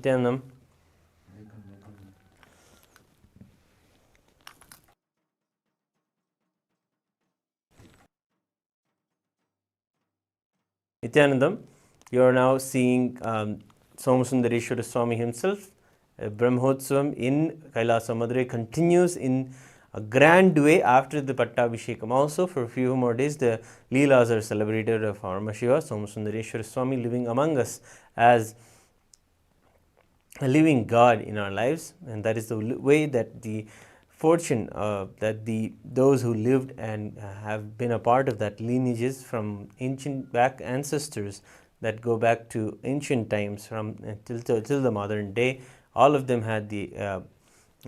Nithyanandam. Nithyanandam, you are now seeing Somasundareshwara Swami himself. Brahmotsavam in Kailasa, Madurai continues in a grand way after the Pattabhishekam. Also, for a few more days, the leelas are celebrated of Paramashiva Somasundareshwara Swami living among us as a living God in our lives, and that is the way that the fortune that those who lived and have been a part of that lineages from ancient back ancestors that go back to ancient times from till the modern day, all of them had the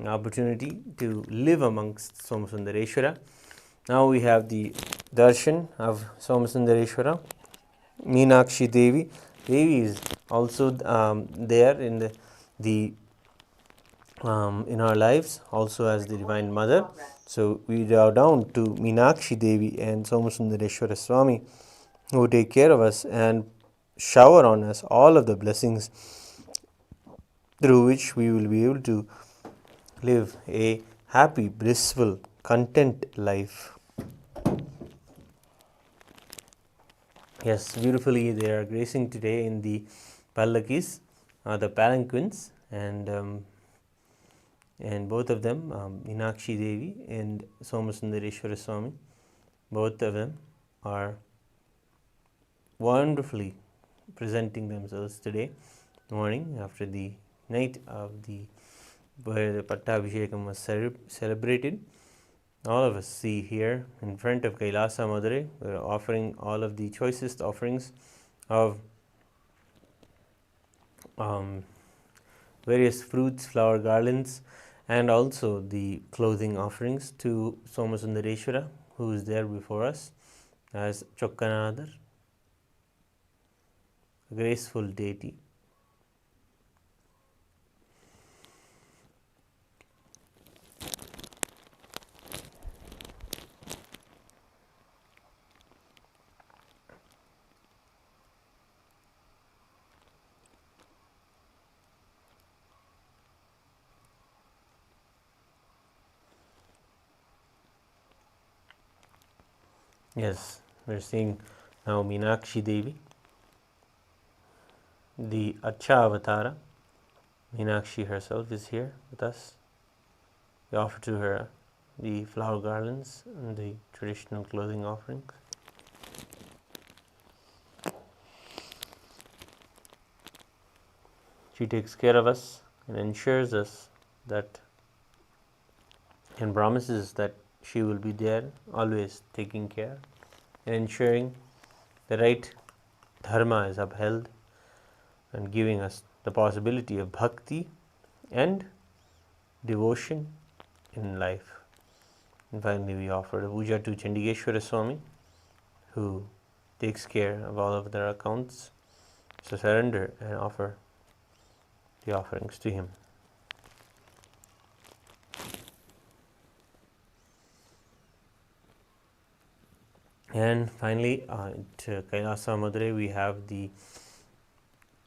opportunity to live amongst Somasundareshwara. Now we have the darshan of Somasundareshwara. Meenakshi Devi. Devi is also there in in our lives, also as the Divine Mother. So we bow down to Meenakshi Devi and Somasundareshwara Swami, who take care of us and shower on us all of the blessings through which we will be able to live a happy, blissful, content life. Yes, beautifully they are gracing today in the pallakis, the palanquins, and both of them, Meenakshi Devi and Somasundareshwara Swami, both of them are wonderfully presenting themselves today morning after the night of where the Pattabhishekam was celebrated. All of us see here in front of Kailasa Madurai, we are offering all of the choicest offerings of various fruits, flower garlands, and also the clothing offerings to Somasundareshwara, who is there before us as Chokkanadar, a graceful deity. Yes, we're seeing now Meenakshi Devi, the Acha Avatara. Meenakshi herself is here with us. We offer to her the flower garlands and the traditional clothing offerings. She takes care of us and ensures us that and promises that she will be there always taking care and ensuring the right dharma is upheld and giving us the possibility of bhakti and devotion in life. And finally we offer the puja to Chandigeshwara Swami, who takes care of all of their accounts. So surrender and offer the offerings to him. And finally, at Kailasa Madurai, we have the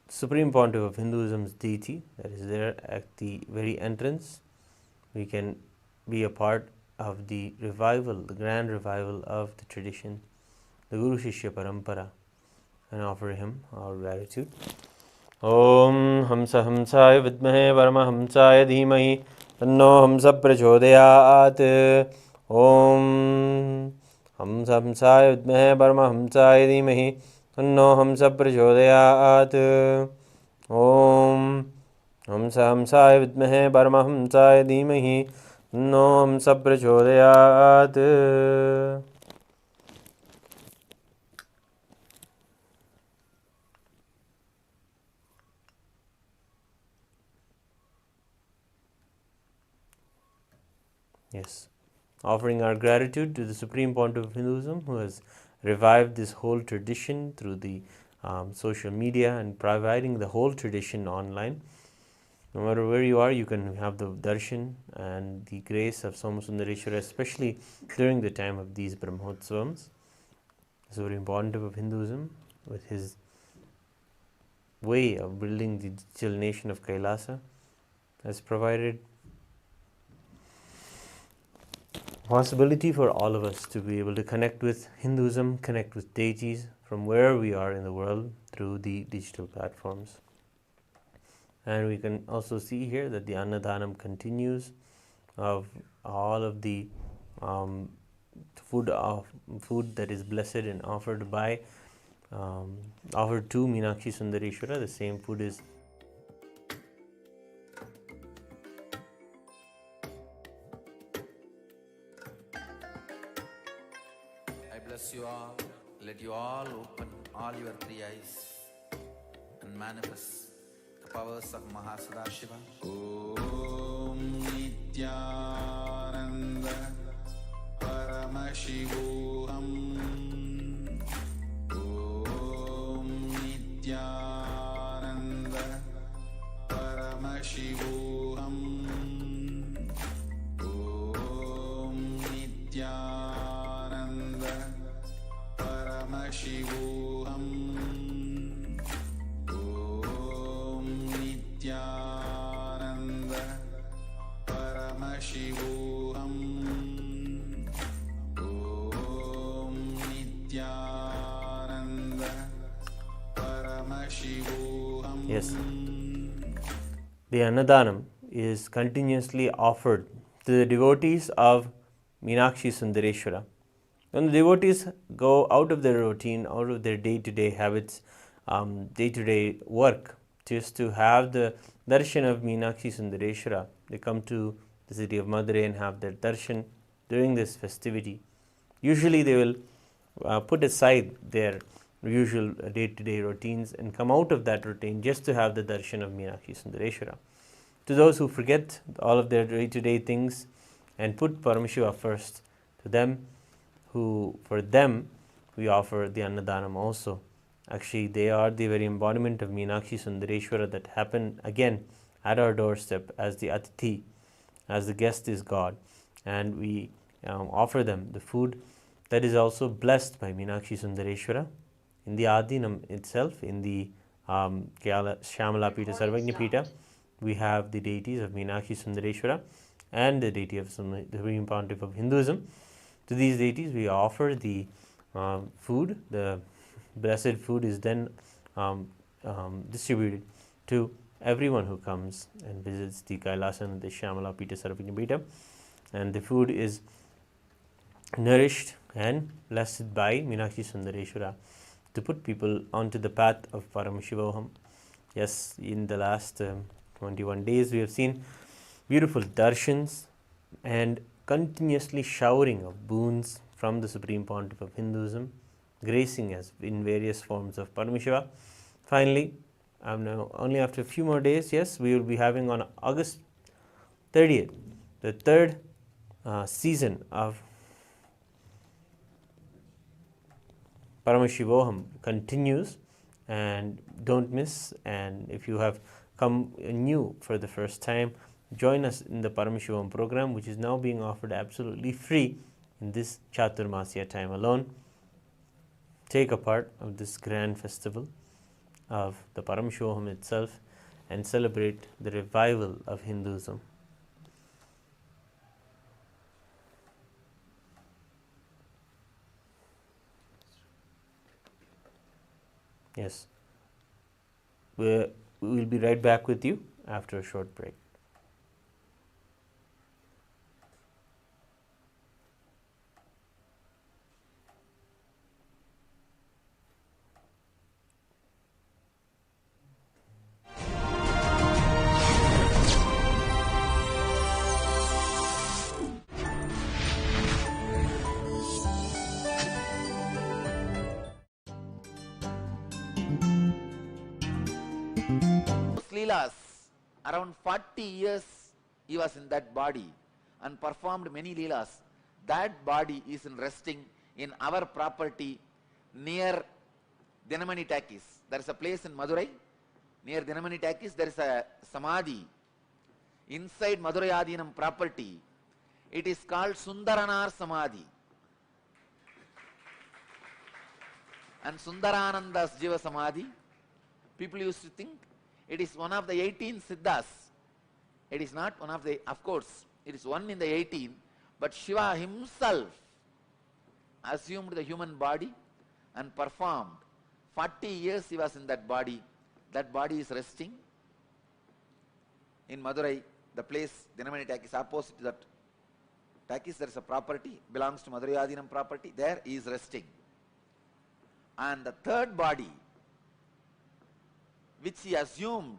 Supreme Pontiff of Hinduism's deity that is there at the very entrance. We can be a part of the revival, the grand revival of the tradition, the Guru Shishya Parampara, and offer him our gratitude. Om Hamsa Hamsaya Vidmahe Paramahamsaya Dhimahi Tanno Hamsa Prachodayat. Om Hamsa Hamsaya Vidmahe Paramahamsaya Dhimahi Tanno Hamsa Prachodayat. Om Hamsa Hamsaya Vidmahe Paramahamsaya Dhimahi Tanno Hamsa Prachodayat. Yes, offering our gratitude to the Supreme Pontiff of Hinduism, who has revived this whole tradition through the social media and providing the whole tradition online. No matter where you are, you can have the darshan and the grace of Somasundareshwara, especially during the time of these Brahmotsavams. The Supreme Pontiff of Hinduism, with his way of building the digital nation of Kailasa has provided possibility for all of us to be able to connect with Hinduism, connect with deities from wherever we are in the world through the digital platforms. And we can also see here that the Annadhanam continues of all of the food that is blessed and offered offered to Meenakshi Sundareshwara. The same food is I bless you all. Let you all open all your three eyes and manifest the powers of Maha Shiva. Om Nithyananda Paramashivam. Om Nithyananda Paramashivam. Om Nithyananda Paramashivam. Om Nithyananda Paramashivam. Om Nithyananda Paramashivam. Yes. The Annadhanam is continuously offered to the devotees of Meenakshi Sundareshwara. When the devotees go out of their routine, out of their day-to-day habits, day-to-day work, just to have the darshan of Meenakshi Sundareshwara, they come to the city of Madurai and have their darshan during this festivity. Usually they will put aside their usual day-to-day routines and come out of that routine just to have the darshan of Meenakshi Sundareshwara. To those who forget all of their day-to-day things and put Paramashiva first, to them for them we offer the Annadhanam also. Actually, they are the very embodiment of Meenakshi Sundareshwara that happen again at our doorstep as the Atithi, as the guest is God, and we offer them the food that is also blessed by Meenakshi Sundareshwara. In the Adinam itself, in the Shyamalaapeetha, Sarvajnapeetham, we have the deities of Meenakshi Sundareshwara and the deity of the Supreme Pontiff of Hinduism. To these deities we offer the food. The blessed food is then distributed to everyone who comes and visits the Kailasa and the Shyamalapeetha, Sarvajnapeetham, and the food is nourished and blessed by Meenakshi Sundareshwara to put people onto the path of Paramashivam. Yes, in the last 21 days we have seen beautiful darshans and continuously showering of boons from the Supreme Pontiff of Hinduism, gracing us in various forms of Paramashiva. Finally, now only after a few more days, yes, we will be having on August 30th, the third season of Paramashivam continues, and don't miss. And if you have come new for the first time, join us in the Paramashivam program, which is now being offered absolutely free in this Chaturmasya time alone. Take a part of this grand festival of the Paramashivam itself and celebrate the revival of Hinduism. Yes, we will be right back with you after a short break. Leelas, around 40 years he was in that body and performed many leelas. That body is resting in our property near Dinamani Takis. There is a place in Madurai near Dinamani Takis. There is a samadhi inside Madurai Adinam property. It is called Sundaranar Samadhi. And Sundarananda's Jiva Samadhi, People used to think it is one of the 18 Siddhas. It is not one of the, of course, it is one in the 18, but Shiva himself assumed the human body and performed. 40 years he was in that body. That body is resting. In Madurai, the place, Dinamani Takis, opposite to that Takis, there is a property, belongs to Madurai Adinam property. There he is resting. And the third body, which he assumed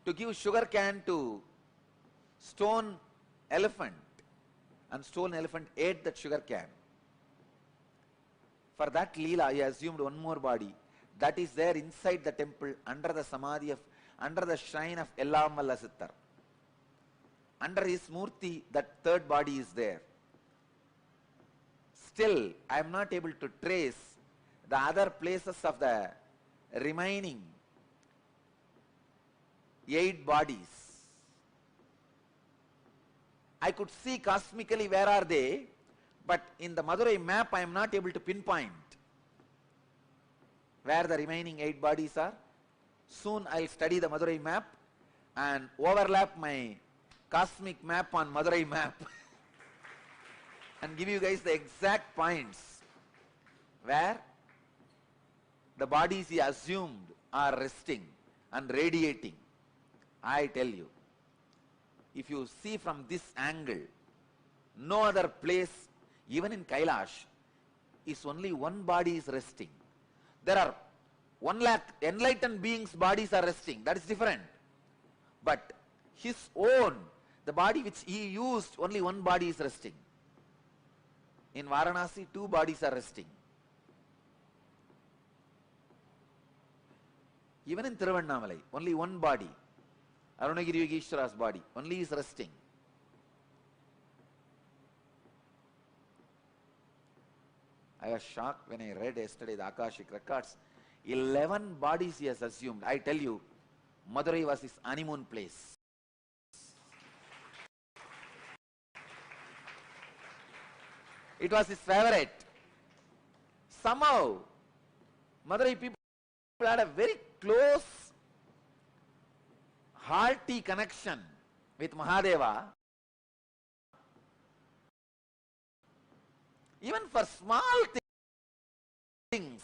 to give sugar cane to stone elephant, and stone elephant ate that sugar cane. For that leela, he assumed one more body that is there inside the temple, under the samadhi of, under the shrine of Ellamalla Sittar. Under his murti, that third body is there. Still, I am not able to trace the other places of the remaining 8 bodies. I could see cosmically where are they, but in the Madurai map I am not able to pinpoint where the remaining 8 bodies are. Soon I will study the Madurai map and overlap my cosmic map on Madurai map and give you guys the exact points where the bodies he assumed are resting and radiating. I tell you, if you see from this angle, no other place, even in Kailash, is only one body is resting. There are 1 lakh enlightened beings' bodies are resting. That is different. But his own, the body which he used, only one body is resting. In Varanasi, 2 bodies are resting. Even in Tiruvannamalai, only one body, Arunagiri Yogeshwara's body, only is resting. I was shocked when I read yesterday the Akashic records. 11 bodies he has assumed. I tell you, Madurai was his honeymoon place. It was his favorite. Somehow, Madurai people had a very close, hearty connection with Mahadeva. Even for small things,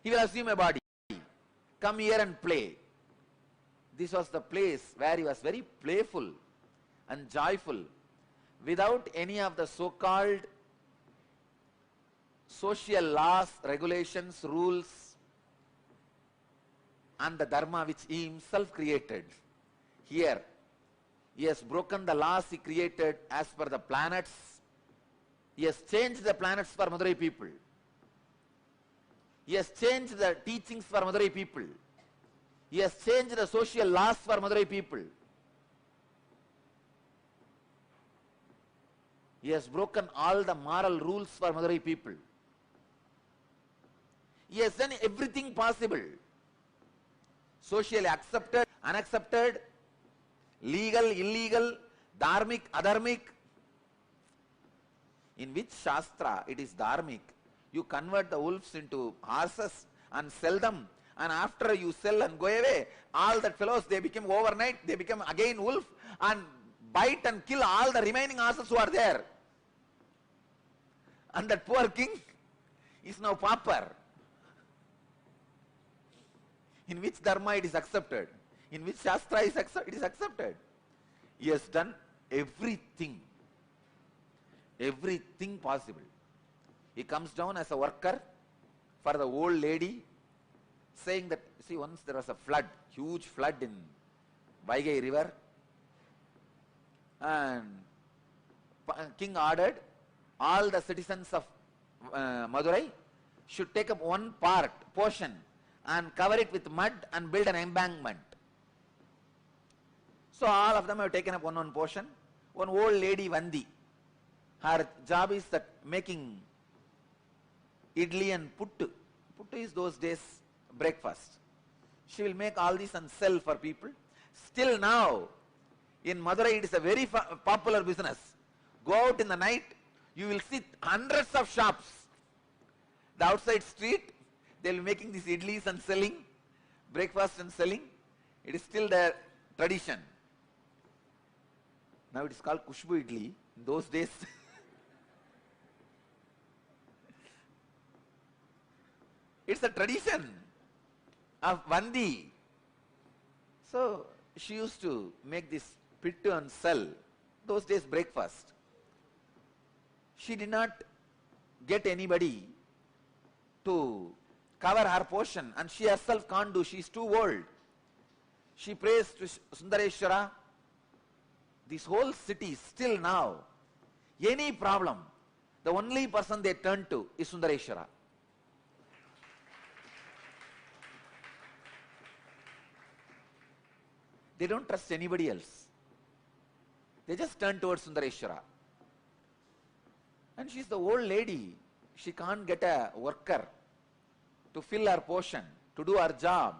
he will assume a body. Come here and play. This was the place where he was very playful and joyful, without any of the so-called social laws, regulations, rules, and the dharma which he himself created. Here, he has broken the laws he created as per the planets. He has changed the planets for Madurai people. He has changed the teachings for Madurai people. He has changed the social laws for Madurai people. He has broken all the moral rules for Madurai people. He has done everything possible. Socially accepted, unaccepted, legal, illegal, dharmic, adharmic. In which Shastra it is dharmic? You convert the wolves into horses and sell them, and after you sell and go away, all that fellows, they become overnight, they become again wolf and bite and kill all the remaining horses who are there. And that poor king is now pauper. In which dharma it is accepted? In which Shastra it is accepted? He has done everything possible. He comes down as a worker for the old lady, saying that, see, once there was a flood, huge flood in Vaigai river, and king ordered all the citizens of Madurai should take up one portion and cover it with mud and build an embankment. So all of them have taken up one portion. One old lady, Vandi, her job is that making idli and puttu. Puttu is those days breakfast. She will make all this and sell for people. Still now, in Madurai it is a very popular business. Go out in the night, you will see hundreds of shops. The outside street, they will be making these idlis and selling. breakfast and selling. It is still their tradition. Now it is called Kushbu Idli. In those days, it's a tradition of Vandi. So she used to make this pittu and sell. Those days breakfast. She did not get anybody to cover her portion, and she herself can't do. She is too old. She prays to Sundareshwara. This whole city still now, any problem, the only person they turn to is Sundareshwara. They don't trust anybody else. They just turn towards Sundareshwara. And she's the old lady. She can't get a worker to fill her portion, to do her job.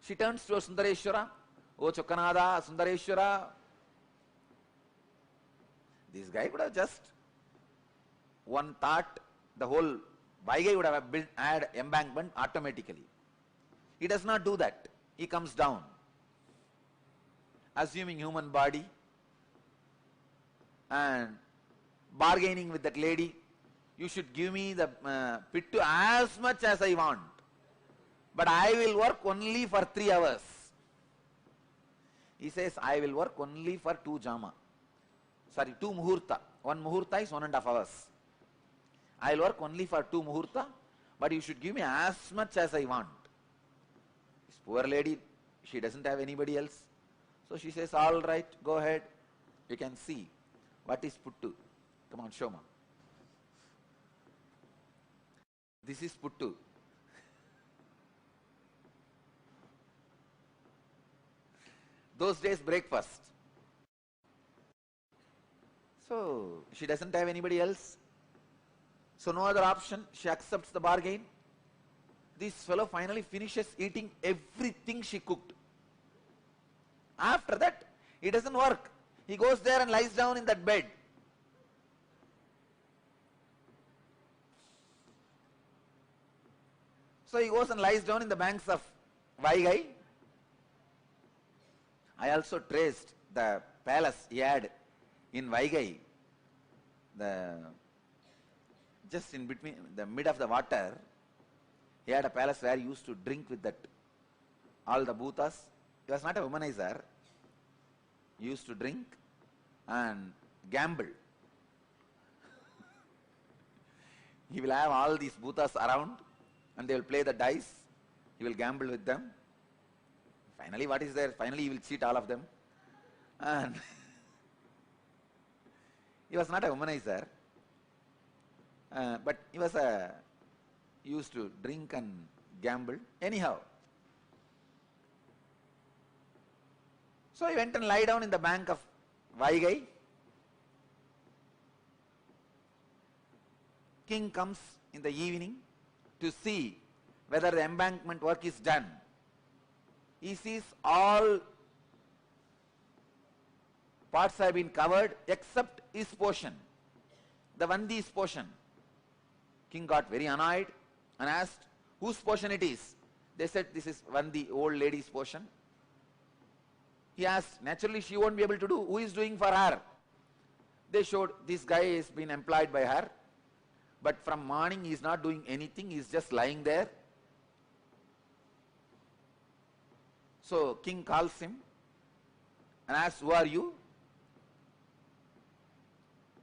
She turns towards Sundareshwara. O Chokkanada, Sundareshwara. This guy could have just one thought, the whole Vaigai would have built, add embankment automatically. He does not do that. He comes down, assuming human body and bargaining with that lady. You should give me the pittu as much as I want, but I will work only for 3 hours. He says, I will work only for 2 jama. Sorry, 2 muhurta. 1 muhurta is 1.5 hours. I will work only for 2 muhurta, but you should give me as much as I want. This poor lady, she doesn't have anybody else. So she says, all right, go ahead. You can see what is puttu. Come on, show me. This is puttu. Those days breakfast. So she doesn't have anybody else. So no other option. She accepts the bargain. This fellow finally finishes eating everything she cooked. After that, it doesn't work. He goes there and lies down in that bed. So he goes and lies down in the banks of Vaigai. I also traced the palace he had in Vaigai. Just in between, the mid of the water, he had a palace where he used to drink with that, all the bhutas. He was not a womanizer. He used to drink and gamble. He will have all these bhutas around and they will play the dice. He will gamble with them. Finally, what is there? Finally, he will cheat all of them. And he was not a womanizer, but he used to drink and gamble. Anyhow, so he went and lie down in the bank of Vaigai. King comes in the evening to see whether the embankment work is done. He sees all parts have been covered except his portion, the Vandi's portion. King got very annoyed and asked whose portion it is. They said this is Vandi, old lady's portion. He asked, naturally she won't be able to do. Who is doing for her? They showed this guy has been employed by her, but from morning he is not doing anything, he is just lying there. So king calls him and asks, who are you?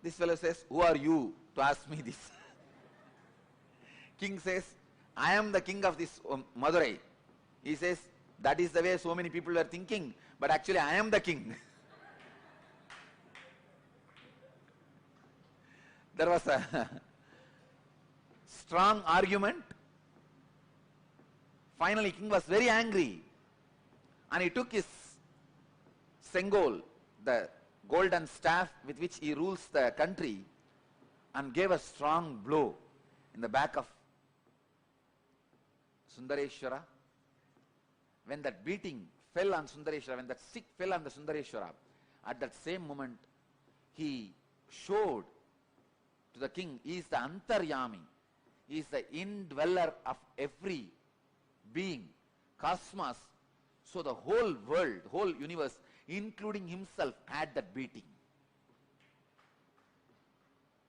This fellow says, who are you to ask me this? King says, I am the king of this Madurai. He says, that is the way so many people were thinking, but actually I am the king. There was a strong argument. Finally, king was very angry and he took his sengol, the golden staff with which he rules the country, and gave a strong blow in the back of Sundareshwara. When that beating fell on Sundareshwara, when that stick fell on the Sundareshwara, at that same moment he showed to the king, he is the Antaryami, he is the indweller of every being. cosmos, so the whole world, whole universe, including himself, had that beating.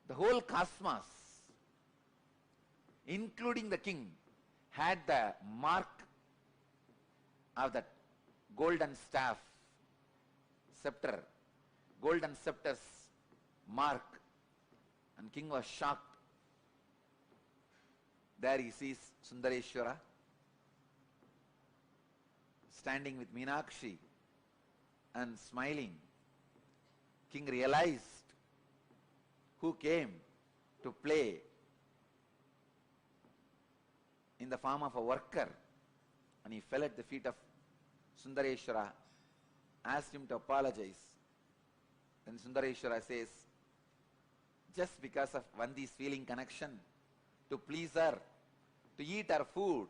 The whole cosmos, including the king, had the mark of that golden staff, scepter, golden scepter's mark, and king was shocked. There he sees Sundareshwara standing with Meenakshi and smiling. King realized who came to play in the form of a worker, and he fell at the feet of Sundareshwara, asked him to apologize. Then Sundareshwara says, just because of Vandi's feeling connection, to please her, to eat her food,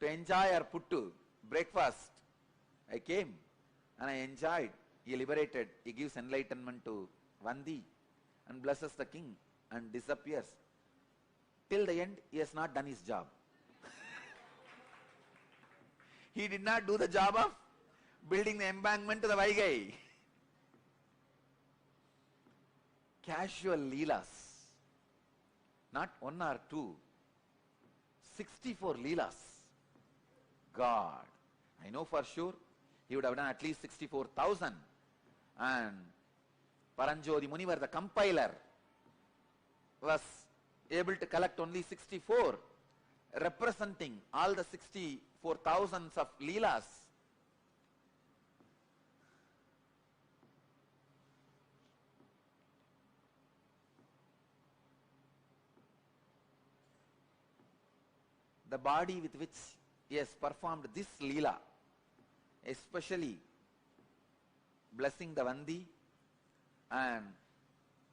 to enjoy her puttu, breakfast, I came and I enjoyed. He liberated, he gives enlightenment to Vandi and blesses the king and disappears. Till the end, he has not done his job. He did not do the job of building the embankment to the Vaigai. Casual leelas, not one or two, 64 leelas. God, I know for sure he would have done at least 64,000. And Paranjodi Munivar, the compiler, was able to collect only 64, representing all the 64,000s of leelas. The body with which he has performed this leela, especially blessing the Vandi and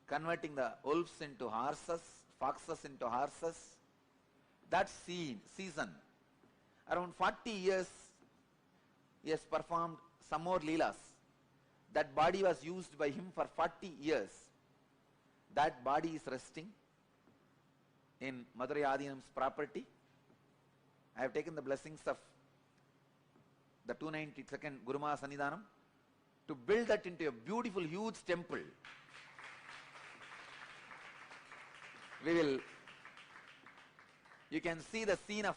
converting the wolves into horses, foxes into horses, that season, around 40 years, he has performed some more leelas. That body was used by him for 40 years. That body is resting in Madurai Adinam's property. I have taken the blessings of the 292nd Guru Maha Sannidhaanam to build that into a beautiful, huge temple. You can see the scene of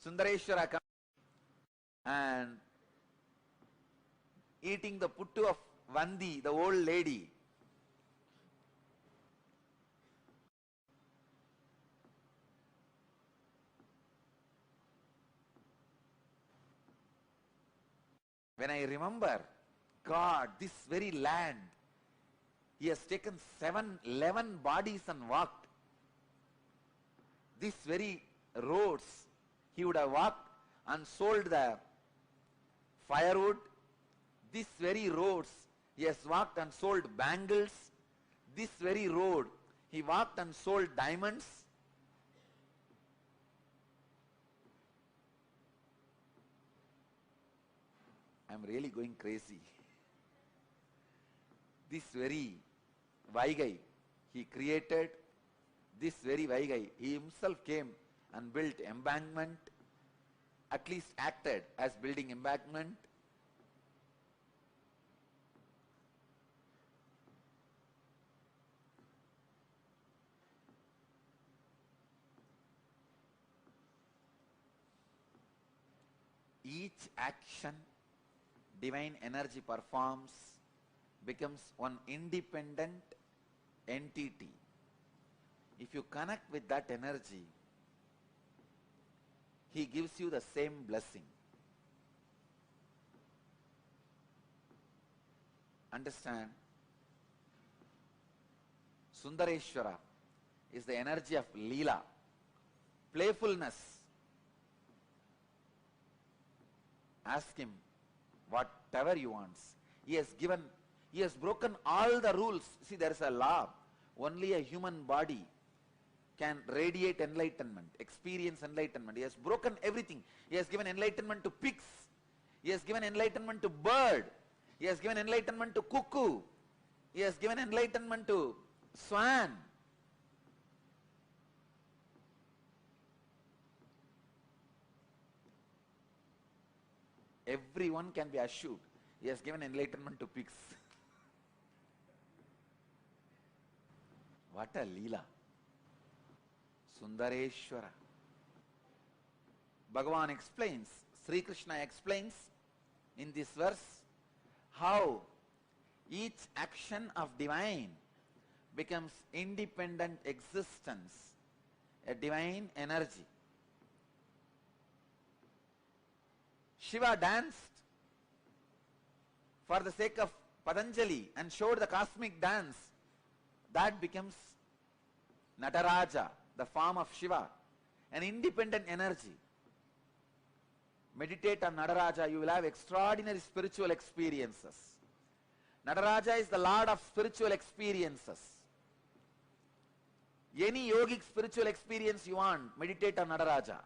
Sundareshwara coming and eating the puttu of Vandi, the old lady. When I remember, God, this very land, he has taken 11 bodies and walked. These very roads, he would have walked and sold the firewood. These very roads, he has walked and sold bangles. This very road, he walked and sold diamonds. I am really going crazy. This very Vaigai, he created this very Vaigai. He himself came and built embankment, at least acted as building embankment. Each action divine energy performs becomes one independent entity. If you connect with that energy, he gives you the same blessing. Understand? Sundareshwara is the energy of leela, playfulness. Ask him whatever you want. He has broken all the rules. See, there is a law. Only a human body can radiate enlightenment, experience enlightenment. He has broken everything. He has given enlightenment to pigs. He has given enlightenment to bird. He has given enlightenment to cuckoo. He has given enlightenment to swan. everyone can be assured he has given enlightenment to pigs. What a leela. Sundareshwara. Bhagavan explains, Sri Krishna explains in this verse how each action of divine becomes independent existence, a divine energy. Shiva danced for the sake of Patanjali and showed the cosmic dance. That becomes Nataraja, the form of Shiva, an independent energy. Meditate on Nataraja, you will have extraordinary spiritual experiences. Nataraja is the Lord of spiritual experiences. Any yogic spiritual experience you want, meditate on Nataraja.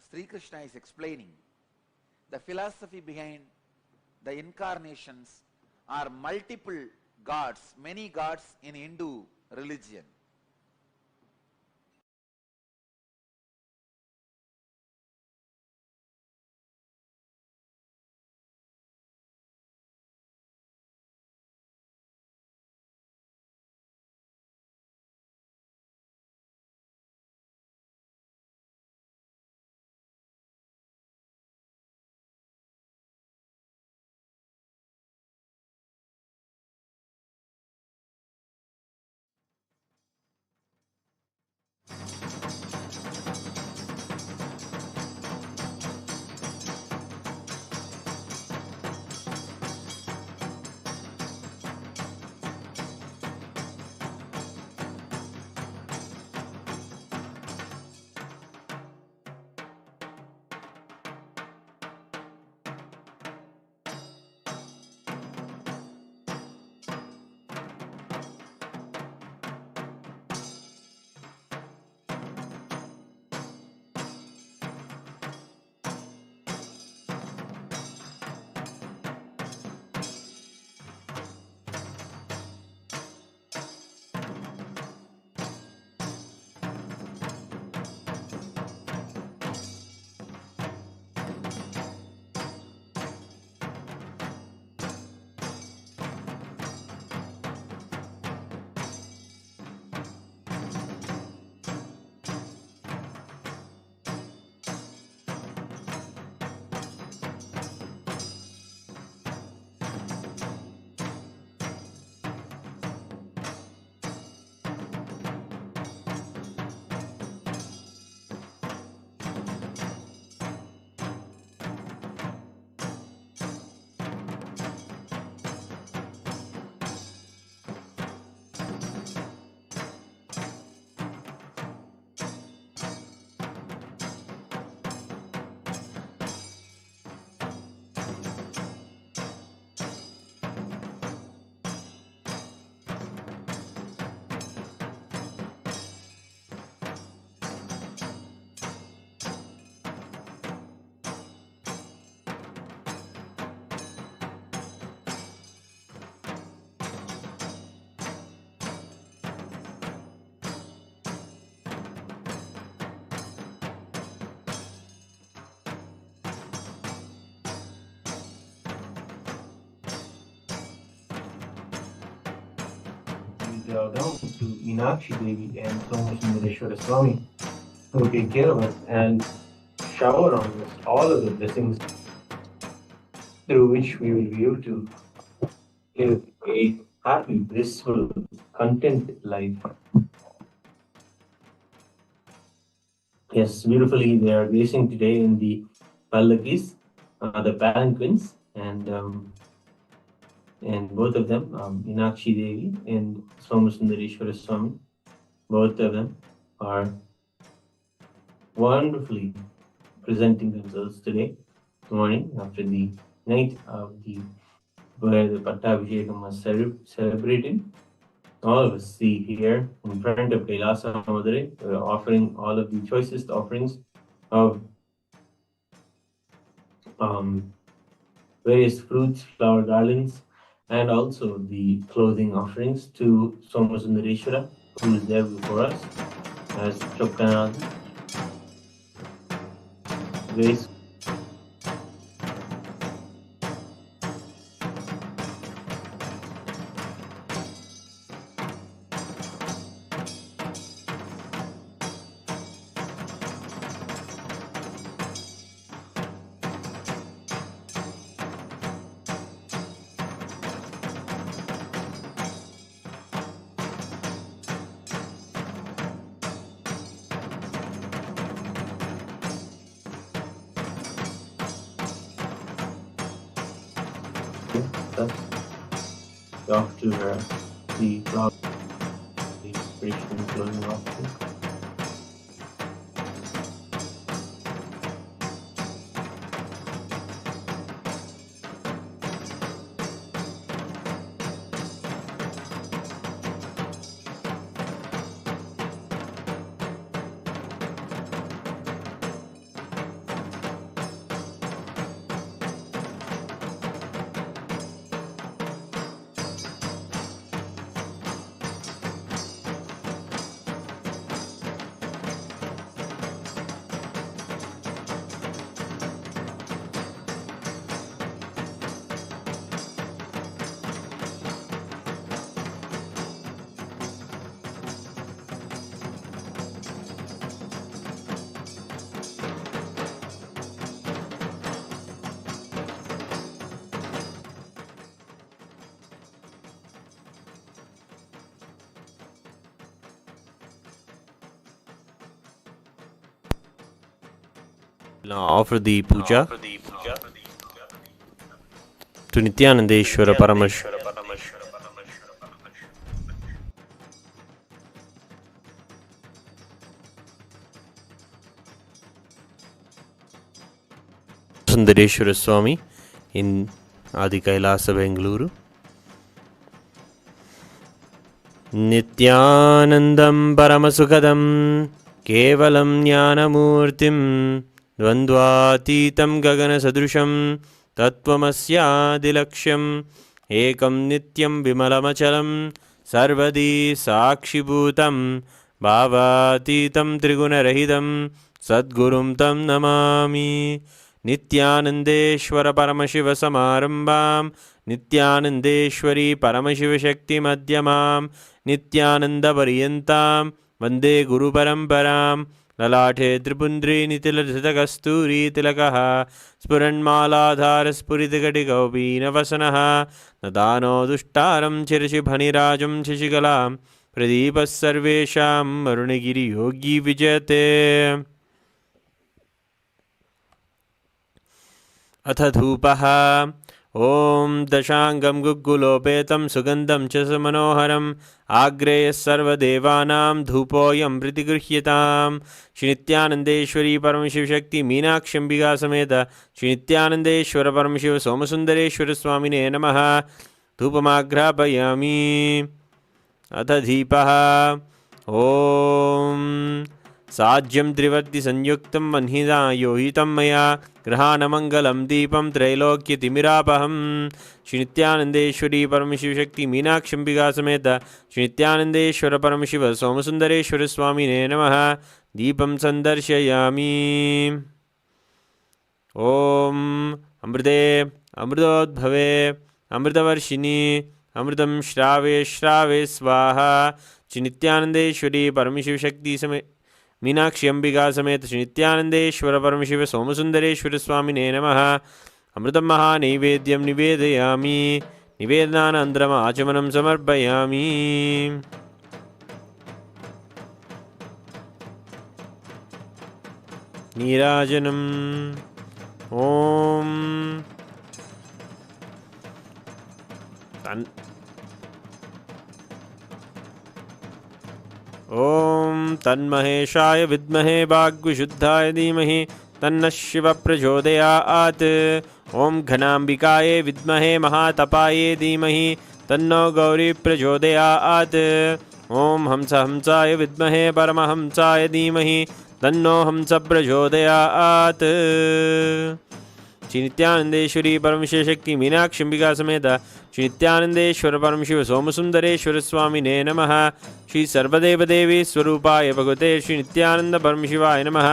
Sri Krishna is explaining the philosophy behind the incarnations are multiple gods, many gods in Hindu religion. Down to Meenakshi Devi and Somasundareshwara Swami, who take care of us and shower on us all of the blessings through which we will be able to live a happy, blissful, content life. Yes, beautifully they are gracing today in the Pallakis, the palanquins, and both of them, Meenakshi Devi and Somasundareshwara Swami, both of them are wonderfully presenting themselves today morning after the night of where the Pattabhishekam was celebrated. All of us see here in front of Kailasa Madurai, offering all of the choicest offerings of various fruits, flower garlands, and also the clothing offerings to Somasundareshwara, who is there before us as Chokkanad. us after the cloud, the inspiration and closing offering. Now offer the puja to Nithyanandeshwara Paramashiva Somasundareshwara Swami in Adi Kailasa, Bengaluru. Nithyanandam Paramasukadam Kevalam Jnanamurtim Dvandvatitam Gagana Sadrusham Tattvamasya Ekam Nityam Vimalamachalam Sarvadi Sakshibhutam Bhavatitam Trigunarahidam Sadgurum Tam Namami. Nithyanandeshwara Paramashiva Samarambam Nithyanandeshwari Paramashiva Shakti Madhyamam Nithyananda Variyantam Vande Guru Paramparam Lalathe Tripundri Nitila Kasturi Tilakaha Spuranmaladhara Spuritigati Gaupina Vasanaha Nadano Dushtaram Chirishibhanirajam Shishikalam Pradipas Sarvesham Marunagiri Yogi Vijate. अथ धूपः ॐ दशाङ्गं गुग्गुलोपेतं सुगन्धं च समनोहरम् आग्रेयः सर्वदेवानां धूपोऽयं प्रतिगृह्यताम्. श्री नित्यानन्देश्वरी परमशिवशक्ति मीनाक्षम्बिका समेत श्री नित्यानन्देश्वर परमशिव सोमसुन्दरेश्वर स्वामिने नमः. धूपमाघ्रापयामि. अथ दीपः ॐ साज्यं त्रिवर्ति संयुक्तं वह्निना योहितं मया ग्रहाणमङ्गलं दीपं त्रैलोक्यतिमिरापहं. श्री नित्यानन्देश्वरी परमशिवशक्ति मीनाक्षम्बिका समेत श्री नित्यानन्देश्वर परमशिव सोमसुन्दरेश्वर स्वामिने नमः. दीपं सन्दर्शयामि. ॐ अमृते अमृतोद्भवे अमृतवर्षिणि अमृतं श्रावे श्रावे स्वाहा. श्री नित्यानन्देश्वरी परमशिवशक्ति समेत मीनाक्षी अंबिका समेत श्री नित्यानन्देश्वर परमशिव सोमसुन्दरेश्वर स्वामिने नमः. अमृतं महानैवेद्यं निवेदयामि. निवेदनानन्तरम् आचमनं समर्पयामि. नीराजनम् ॐ ॐ तन्महेशाय विद्महे वाग्विशुद्धाय धीमहि तन्नः शिवः प्रचोदयात्. ॐ घनाम्बिकायै विद्महे महातपायै धीमहि तन्नो गौरी प्रचोदयात्. ॐ हंसाय विद्महे परमहंसाय धीमहि तन्नो हंस प्रचोदयात्. श्री नित्यानन्देश्वरी परमशिवशक्ति मीनाक्षम्बिका समेत श्री नित्यानन्देश्वर परमशिव सोमसुन्दरेश्वर स्वामिने नमः. श्री सर्वदेवदेवी स्वरूपाय भगवते श्री नित्यानन्द परमशिवाय नमः.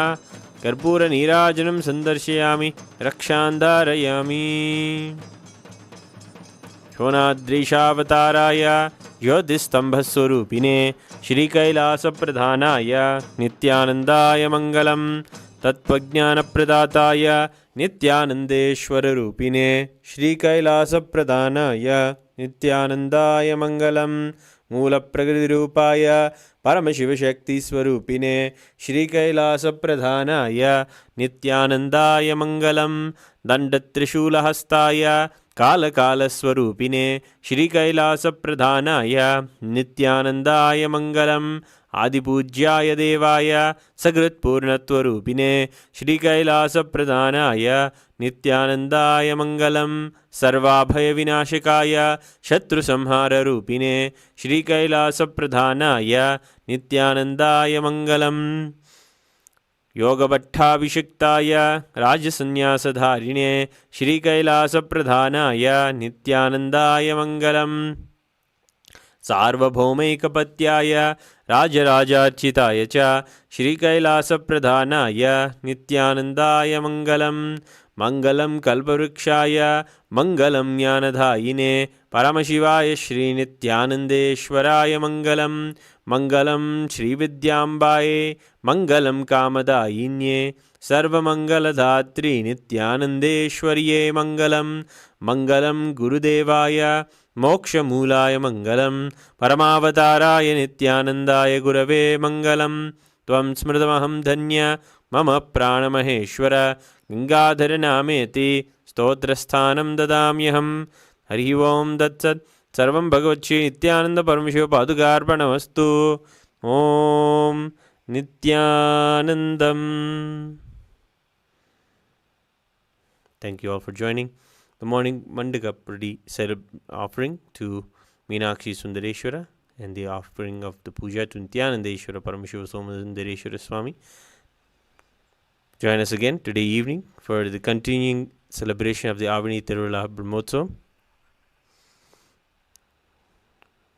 कर्पूर नीराजनं सन्दर्शयामि. रक्षान्धारयामि. शोणाद्रीशावताराय ज्योतिस्तम्भस्वरूपिणे श्रीकैलासप्रधानाय नित्यानन्दाय मङ्गलं. तत्त्वज्ञानप्रदाताय नित्यानन्देश्वररूपिणे श्रीकैलासप्रधानाय नित्यानन्दाय मङ्गलं. मूलप्रकृतिरूपाय परमशिवशक्तिस्वरूपिणे श्रीकैलासप्रधानाय नित्यानन्दाय मङ्गलं. दण्डत्रिशूलहस्ताय कालकालस्वरूपिणे श्रीकैलासप्रधानाय नित्यानन्दाय मङ्गलम् आदिपूज्याय देवाय सकृत्पूर्णत्वरूपिणे श्रीकैलासप्रधानाय नित्यानन्दाय मङ्गलम् सर्वाभयविनाशकाय शत्रुसंहाररूपिणे श्रीकैलासप्रधानाय नित्यानन्दाय मङ्गलम् योगभट्टाभिषिक्ताय राजसन्न्यासधारिणे श्रीकैलासप्रधानाय नित्यानन्दाय मङ्गलम् सार्वभौमैकपत्याय राजराजार्चिताय च श्रीकैलासप्रधानाय नित्यानन्दाय मङ्गलम् मङ्गलं कल्पवृक्षाय मङ्गलं ज्ञानदायिने परमशिवाय श्रीनित्यानन्देश्वराय मङ्गलम् मङ्गलं श्रीविद्याम्बाये मङ्गलं कामदायिन्ये सर्वमङ्गलदात्री नित्यानन्देश्वर्ये मङ्गलं मङ्गलं गुरुदेवाय मोक्षमूलाय मङ्गलं परमावताराय नित्यानन्दाय गुरवे मङ्गलं त्वं स्मृतमहं धन्य मम प्राणमहेश्वर गङ्गाधरनामेति स्तोत्रस्थानं ददाम्यहम् हरिः ओं तत्सत् सर्वं भगवच्छ्री नित्यानन्द परमशिव पादुकार्पणमस्तु ॐ नित्यानन्दम्. Thank you all for joining the morning Mandagappadi offering to Meenakshi Sundareshwara and the offering of the puja to Nithyanandeshwara Paramashiva Somasundareshwara Swami. Join us again today evening for the continuing celebration of the Avani Tiruvizha Brahmotsavam.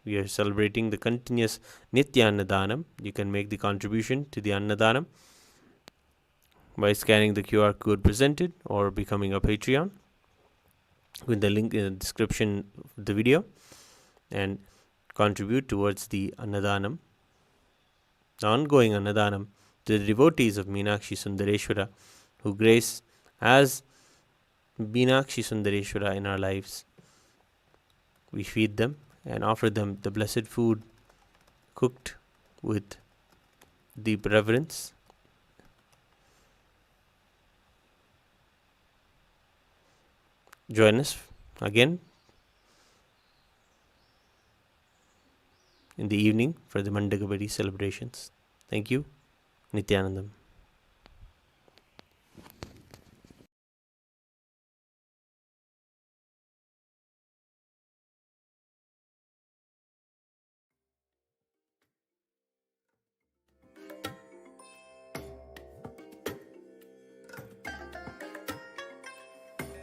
We are celebrating the continuous Nithyanandanam. You can make the contribution to the Annadanam by scanning the QR code presented or becoming a Patreon with the link in the description of the video, and contribute towards the Annadanam, the ongoing Annadanam, to the devotees of Meenakshi Sundareshwara who grace as Meenakshi Sundareshwara in our lives. We feed them and offer them the blessed food cooked with deep reverence. Join us again in the evening for the Mandagappadi celebrations. Thank you. Nithyanandam.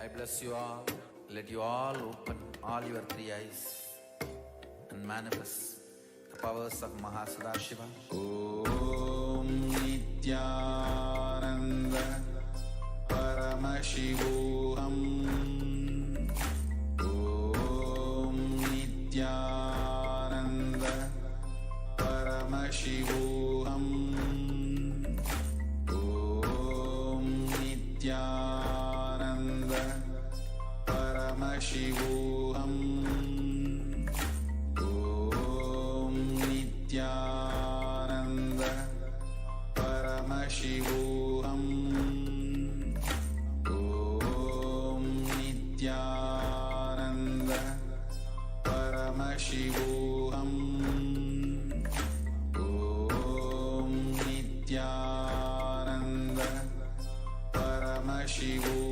I bless you all. Let you all open all your three eyes and manifest the powers of Maha Shiva. Om Nithyananda Paramashivam. Om Nithyananda Paramashivam. Om Nithyananda Paramashivam. Om Nithyananda Paramashivam. Om Nithyananda Paramashivam. Om Nithyananda Paramashivam.